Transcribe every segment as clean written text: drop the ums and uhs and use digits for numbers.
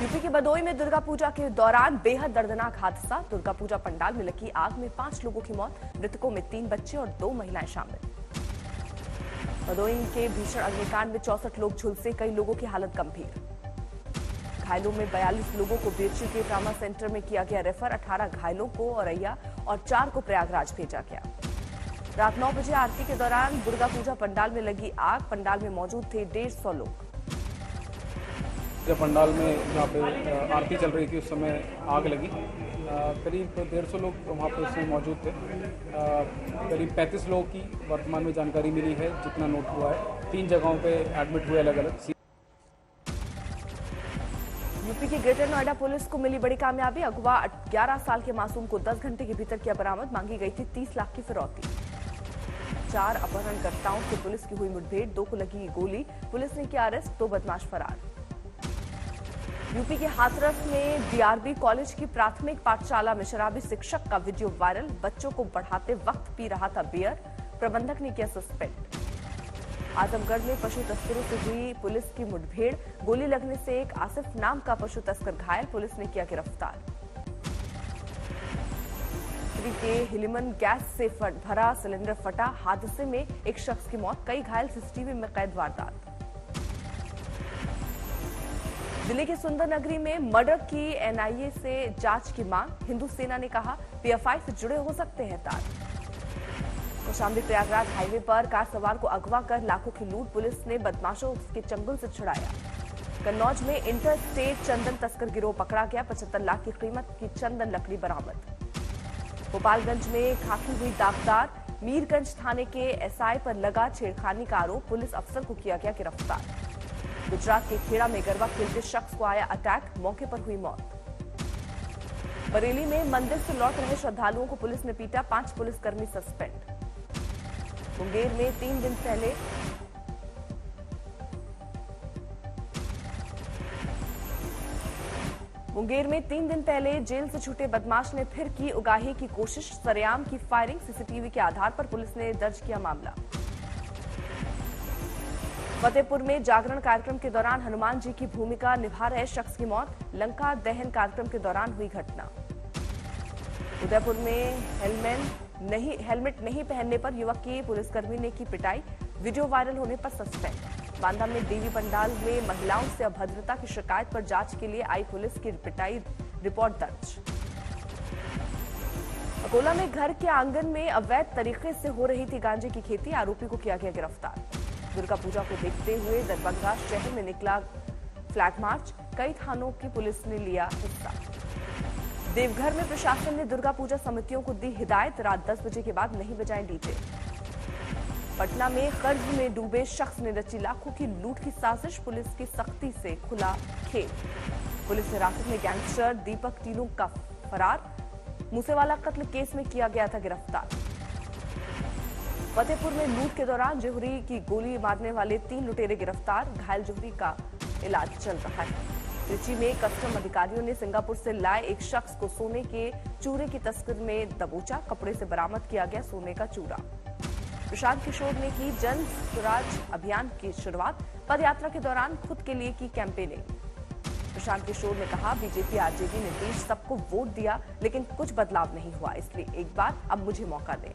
UP के बदोई में दुर्गा पूजा के दौरान बेहद दर्दनाक हादसा। दुर्गा पूजा पंडाल में लगी आग में 5 लोगों की मौत, मृतकों में 3 बच्चे और 2 महिलाएं शामिल। बदोई के भीषण अग्निकांड में 64 लोग झुलसे, कई लोगों की हालत गंभीर। घायलों में 42 लोगों को बीएचयू के ट्रामा सेंटर में किया गया रेफर, 18 घायलों को औरैया और 4 को प्रयागराज भेजा गया। रात 9 बजे आरती के दौरान दुर्गा पूजा पंडाल में लगी आग, पंडाल में मौजूद थे 150 लोग। जब पंडाल में जहाँ पे आरती चल रही थी उस समय आग लगी। करीब 150 लोग वहाँ पे उस समय मौजूद थे। करीब 35 लोगों की वर्तमान में जानकारी मिली है, जितना नोट हुआ है। 3 जगहों पे एडमिट हुए अलग अलग। यूपी की ग्रेटर नोएडा पुलिस को मिली बड़ी कामयाबी। अगवा 11 साल के मासूम को 10 घंटे के भीतर किया बरामद। मांगी गई थी 30 लाख की फिरौती। 4 अपहरणकर्ताओं से पुलिस की हुई मुठभेड़, 2 को लगी गोली, पुलिस ने किया अरेस्ट, 2 बदमाश फरार। यूपी के हाथरस में बीआरबी कॉलेज की प्राथमिक पाठशाला में शराबी शिक्षक का वीडियो वायरल। बच्चों को पढ़ाते वक्त पी रहा था बियर, प्रबंधक ने किया सस्पेंड। आजमगढ़ में पशु तस्करों से हुई पुलिस की मुठभेड़, गोली लगने से एक आसिफ नाम का पशु तस्कर घायल, पुलिस ने किया गिरफ्तार। के हिलिमन गैस से भरा सिलेंडर फटा, हादसे में एक शख्स की मौत, कई घायल, सीसीटीवी में कैद वारदात। दिल्ली के सुंदर नगरी में मर्डर की एनआईए से जांच की मांग, हिंदू सेना ने कहा पीएफआई से जुड़े हो सकते हैं तार। कौशाम्बी प्रयागराज हाईवे पर कार सवार को अगवा कर लाखों की लूट, पुलिस ने बदमाशों के चंगुल से छुड़ाया। कन्नौज में इंटर स्टेट चंदन तस्कर गिरोह पकड़ा गया, 75 लाख की कीमत की चंदन लकड़ी बरामद। गोपालगंज में खाकी हुई दागदार, मीरगंज थाने के एसआई पर लगा छेड़खानी का आरोप, पुलिस अफसर को किया गया गिरफ्तार। गुजरात के खेड़ा में गरबा खेलते शख्स को आया अटैक, मौके पर हुई मौत। बरेली में मंदिर से लौट रहे श्रद्धालुओं को पुलिस ने पीटा, 5 पुलिसकर्मी सस्पेंड। मुंगेर में 3 दिन पहले जेल से छूटे बदमाश ने फिर की उगाही की कोशिश, सरेआम की फायरिंग, सीसीटीवी के आधार पर पुलिस ने दर्ज किया मामला। फतेहपुर में जागरण कार्यक्रम के दौरान हनुमान जी की भूमिका निभा रहे शख्स की मौत, लंका दहन कार्यक्रम के दौरान हुई घटना। उदयपुर में हेलमेट नहीं पहनने पर युवक की पुलिसकर्मी ने की पिटाई, वीडियो वायरल होने पर सस्पेंड। बांदा में देवी पंडाल में महिलाओं से अभद्रता की शिकायत पर जांच के लिए आई पुलिस की पिटाई रिपोर्ट दर्ज। अकोला में घर के आंगन में अवैध तरीके से हो रही थी गांजे की खेती, आरोपी को किया गया गिरफ्तार। दुर्गा पूजा को देखते हुए दरभंगा शहर में निकला फ्लैग मार्च, कई थानों की पुलिस ने लिया हिस्सा। देवघर में प्रशासन ने दुर्गा पूजा समितियों को दी हिदायत, रात 10 बजे के बाद नहीं बजाएं डीजे। पटना में कर्ज में डूबे शख्स ने रची लाखों की लूट की साजिश, पुलिस की सख्ती से खुला खेल। पुलिस हिरासत में गैंगस्टर दीपक टीनू का फरार, मूसेवाला कत्ल केस में किया गया था गिरफ्तार। फतेहपुर में लूट के दौरान जोहरी की गोली मारने वाले 3 लुटेरे गिरफ्तार, घायल जोहरी का इलाज चल रहा है। त्रिची में कस्टम अधिकारियों ने सिंगापुर से लाए एक शख्स को सोने के चूरे की तस्करी में दबोचा, कपड़े से बरामद किया गया सोने का चूरा। प्रशांत किशोर ने की जन स्वराज अभियान की शुरुआत, पदयात्रा के दौरान खुद के लिए की कैंपेनिंग। प्रशांत किशोर ने कहा बीजेपी आरजेडी नीतीश सबको वोट दिया लेकिन कुछ बदलाव नहीं हुआ, इसलिए एक बार अब मुझे मौका दें।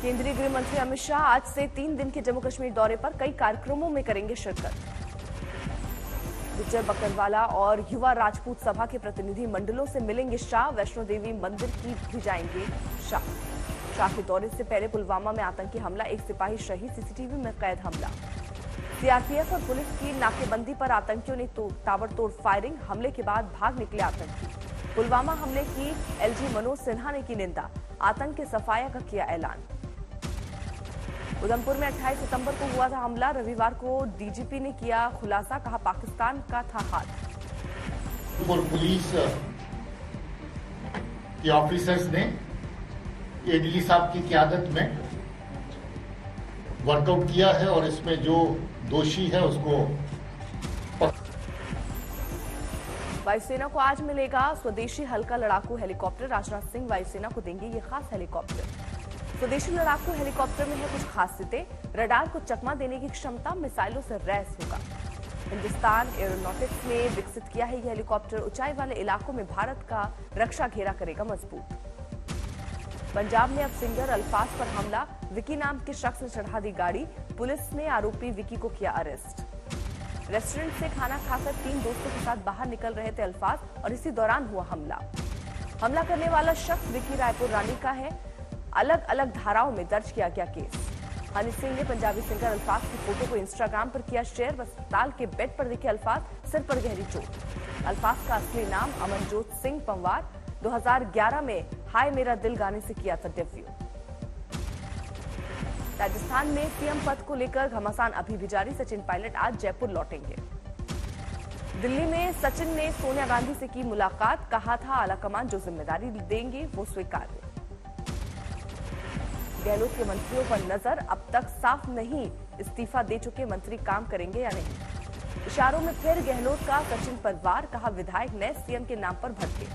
केंद्रीय गृह मंत्री अमित शाह आज से 3 दिन के जम्मू कश्मीर दौरे पर, कई कार्यक्रमों में करेंगे शिरकत। गुज्जर बकरवाला और युवा राजपूत सभा के प्रतिनिधि मंडलों से मिलेंगे शाह, वैष्णो देवी मंदिर की भी जाएंगे शाह। शाह के दौरे से पहले पुलवामा में आतंकी हमला, एक सिपाही शहीद, सीसीटीवी में कैद हमला। सीआरपीएफ और पुलिस की नाकेबंदी पर आतंकियों ने ताबड़तोड़ फायरिंग, हमले के बाद भाग निकले आतंकी। पुलवामा हमले की एलजी मनोज सिन्हा ने की निंदा, आतंक के सफाया का किया ऐलान। उधमपुर में 28 सितंबर को हुआ था हमला, रविवार को डीजीपी ने किया खुलासा, कहा पाकिस्तान का था हाथ। पुलिस के ऑफिसर्स ने एडीजी साहब की क़यादत में वर्कआउट किया है और इसमें जो दोषी है उसको वायुसेना को आज मिलेगा स्वदेशी हल्का लड़ाकू हेलीकॉप्टर। राजनाथ सिंह वायुसेना को देंगे ये खास हेलीकॉप्टर। स्वदेशी लड़ाकू हेलीकॉप्टर में है कुछ खासियतें। रडार को चकमा देने की क्षमता, मिसाइलों से रैस होगा। हिंदुस्तान एरोनॉटिक्स ने विकसित किया है यह हेलीकॉप्टर। ऊंचाई वाले इलाकों में भारत का रक्षा घेरा करेगा मजबूत। पंजाब में अब सिंगर अल्फाज पर हमला। विकी नाम के शख्स ने चढ़ा दी गाड़ी। पुलिस ने आरोपी विकी को किया अरेस्ट। रेस्टोरेंट से खाना खाकर 3 दोस्तों के साथ बाहर निकल रहे थे अल्फाज और इसी दौरान हुआ हमला। हमला करने वाला शख्स विकी रायपुर रानी का है। अलग अलग धाराओं में दर्ज किया गया केस। हनी सिंह ने पंजाबी सिंगर अल्फाज की फोटो को इंस्टाग्राम पर किया शेयर। अस्पताल के बेड पर दिखे अल्फाज, सिर पर गहरी चोट। अल्फाज का असली नाम अमनजोत सिंह पंवार। 2011 में हाय मेरा दिल गाने से किया था डेब्यू। राजस्थान में सीएम पद को लेकर घमासान अभी भी जारी। सचिन पायलट आज जयपुर लौटेंगे। दिल्ली में सचिन ने सोनिया गांधी से की मुलाकात। कहा था आलाकमान जो जिम्मेदारी देंगे वो स्वीकार्य। गहलोत के मंत्रियों पर नजर। अब तक साफ नहीं इस्तीफा दे चुके मंत्री काम करेंगे या नहीं। इशारों में फिर गहलोत का सचिन पर वार। कहा विधायक नए सीएम के नाम पर भड़के।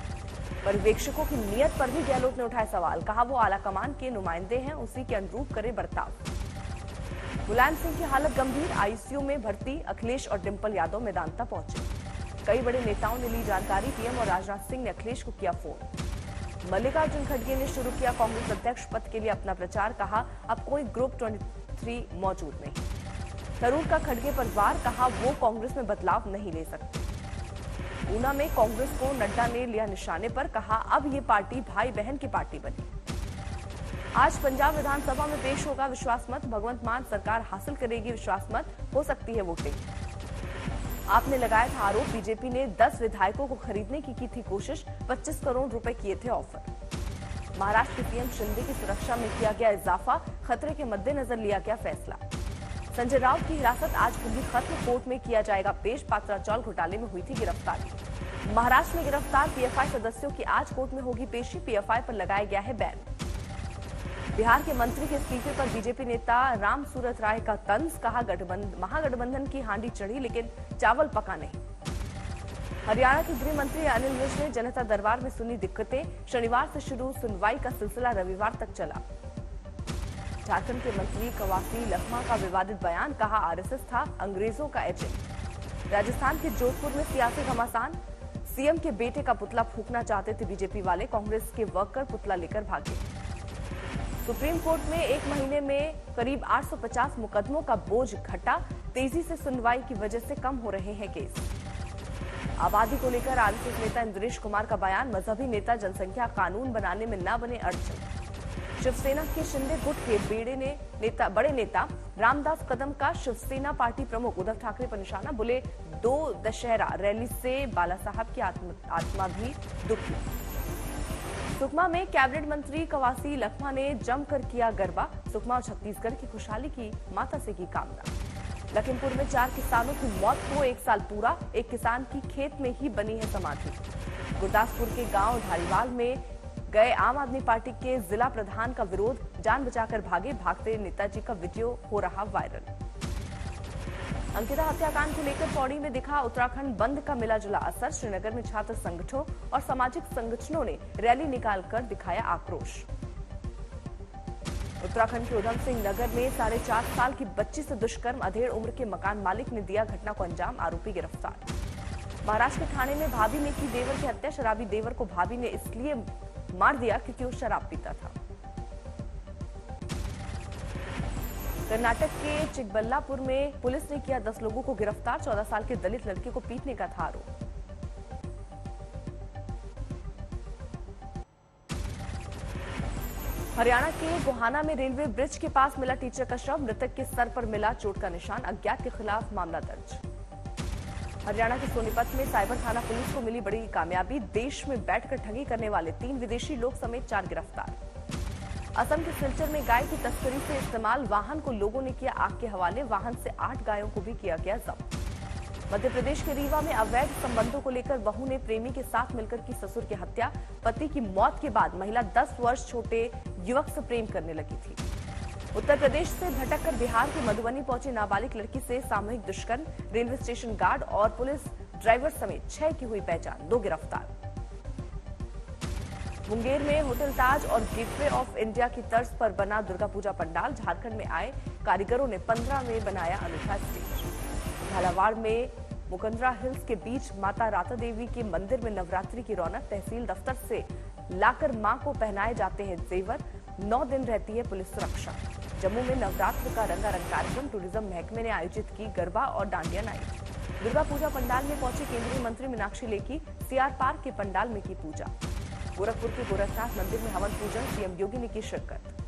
पर्यवेक्षकों की नीयत पर भी गहलोत ने उठाए सवाल। कहा वो आलाकमान के नुमाइंदे हैं, उसी के अनुरूप करे बर्ताव। मुलायम सिंह की हालत गंभीर। आईसीयू में भर्ती। अखिलेश और डिंपल यादव मैदानता पहुंचे। कई बड़े नेताओं ने ली जानकारी। पीएम और राजनाथ सिंह ने अखिलेश को किया फोन। मल्लिकार्जुन खड़गे ने शुरू किया कांग्रेस अध्यक्ष पद के लिए अपना प्रचार। कहा अब कोई ग्रुप 23 मौजूद नहीं। थरूर का खड़गे पर वार। कहा वो कांग्रेस में बदलाव नहीं ले सकते। ऊना में कांग्रेस को नड्डा ने लिया निशाने पर। कहा अब ये पार्टी भाई बहन की पार्टी बनी। आज पंजाब विधानसभा में पेश होगा विश्वास मत। भगवंत मान सरकार हासिल करेगी विश्वास मत। हो सकती है वोटिंग। आपने लगाया था आरोप बीजेपी ने 10 विधायकों को खरीदने की थी कोशिश। 25 करोड़ रुपए किए थे ऑफर। महाराष्ट्र के सीएम शिंदे की सुरक्षा में किया गया इजाफा। खतरे के मद्देनजर लिया गया फैसला। संजय राउत की हिरासत आज होगी खत्म। कोर्ट में किया जाएगा पेश। पात्रा चौल घोटाले में हुई थी गिरफ्तारी। महाराष्ट्र में गिरफ्तार पीएफआई सदस्यों की आज कोर्ट में होगी पेशी। पीएफआई पर लगाया गया है बैन। बिहार के मंत्री के इस्तीफे पर बीजेपी नेता राम सूरत राय का तंज। कहा महागठबंधन की हांडी चढ़ी लेकिन चावल पका नहीं। हरियाणा के गृह मंत्री अनिल विज ने जनता दरबार में सुनी दिक्कतें। शनिवार से शुरू सुनवाई का सिलसिला रविवार तक चला। झारखंड के मंत्री कवासी लखमा का विवादित बयान। कहा आरएसएस था अंग्रेजों का एजेंट। राजस्थान के जोधपुर में सियासी घमासान। सीएम के बेटे का पुतला फूंकना चाहते थे बीजेपी वाले। कांग्रेस के वर्कर पुतला लेकर भागे। सुप्रीम कोर्ट में एक महीने में करीब 850 मुकदमों का बोझ घटा। तेजी से सुनवाई की वजह से कम हो रहे हैं केस। आबादी को लेकर आरएसएस नेता इंद्रेश कुमार का बयान। मजहबी नेता जनसंख्या कानून बनाने में न बने अड़चन। शिवसेना के शिंदे गुट के बड़े नेता रामदास कदम का शिवसेना पार्टी प्रमुख उद्धव ठाकरे पर निशाना। बोले 2 दशहरा रैली से बाला साहब की आत्मा भी दुखी। सुकमा में कैबिनेट मंत्री कवासी लखमा ने जमकर किया गरबा। सुकमा और छत्तीसगढ़ की खुशहाली की माता से की कामना। लखीमपुर में 4 किसानों की मौत को 1 साल पूरा। एक किसान की खेत में ही बनी है समाधि। गुरदासपुर के गांव धारीवाल में गए आम आदमी पार्टी के जिला प्रधान का विरोध। जान बचाकर भागे। भागते नेताजी का वीडियो हो रहा वायरल। अंकिता हत्याकांड को लेकर पौड़ी में दिखा उत्तराखंड बंद का मिला जुला असर। श्रीनगर में छात्र संगठनों और सामाजिक संगठनों ने रैली निकालकर दिखाया आक्रोश। उत्तराखंड के उधम सिंह नगर में 4.5 साल की बच्ची से दुष्कर्म। अधेड़ उम्र के मकान मालिक ने दिया घटना को अंजाम। आरोपी गिरफ्तार। महाराष्ट्र के ठाणे में भाभी ने की देवर की हत्या। शराबी देवर को भाभी ने इसलिए मार दिया क्योंकि वो शराब पीता था। कर्नाटक के चिकबल्लापुर में पुलिस ने किया 10 लोगों को गिरफ्तार। 14 साल के दलित लड़के को पीटने का था आरोप। हरियाणा के गोहाना में रेलवे ब्रिज के पास मिला टीचर का शव। मृतक के सर पर मिला चोट का निशान। अज्ञात के खिलाफ मामला दर्ज। हरियाणा के सोनीपत में साइबर थाना पुलिस को मिली बड़ी कामयाबी। देश में बैठकर ठगी करने वाले 3 विदेशी लोग समेत 4 गिरफ्तार। असम के सिलचर में गाय की तस्करी से इस्तेमाल वाहन को लोगों ने किया आग के हवाले। वाहन से 8 गायों को भी किया गया जब्त। मध्य प्रदेश के रीवा में अवैध संबंधों को लेकर बहू ने प्रेमी के साथ मिलकर की ससुर की हत्या। पति की मौत के बाद महिला 10 वर्ष छोटे युवक से प्रेम करने लगी थी। उत्तर प्रदेश से भटककर बिहार के मधुबनी पहुंची नाबालिग लड़की से सामूहिक दुष्कर्म। रेलवे स्टेशन गार्ड और पुलिस ड्राइवर समेत 6 की हुई पहचान, 2 गिरफ्तार। मुंगेर में होटल ताज और गेटवे ऑफ इंडिया की तर्ज पर बना दुर्गा पूजा पंडाल, झारखंड में आए कारीगरों ने 15 में बनाया अनूठा स्टेज। झालावाड़ में मुकंदरा हिल्स के बीच माता राता देवी के मंदिर में नवरात्रि की रौनक, तहसील दफ्तर से लाकर मां को पहनाए जाते हैं जेवर, 9 दिन रहती है पुलिस सुरक्षा। जम्मू में नवरात्र का रंगारंग कार्यक्रम, टूरिज्म महकमे ने आयोजित की गरबा और डांडिया नाइट। दुर्गा पूजा पंडाल में पहुंची केंद्रीय मंत्री मीनाक्षी लेखी, सीआर पार्क के पंडाल में की पूजा। गोरखपुर के गोरखनाथ मंदिर में हवन पूजन, सीएम योगी ने की शिरकत।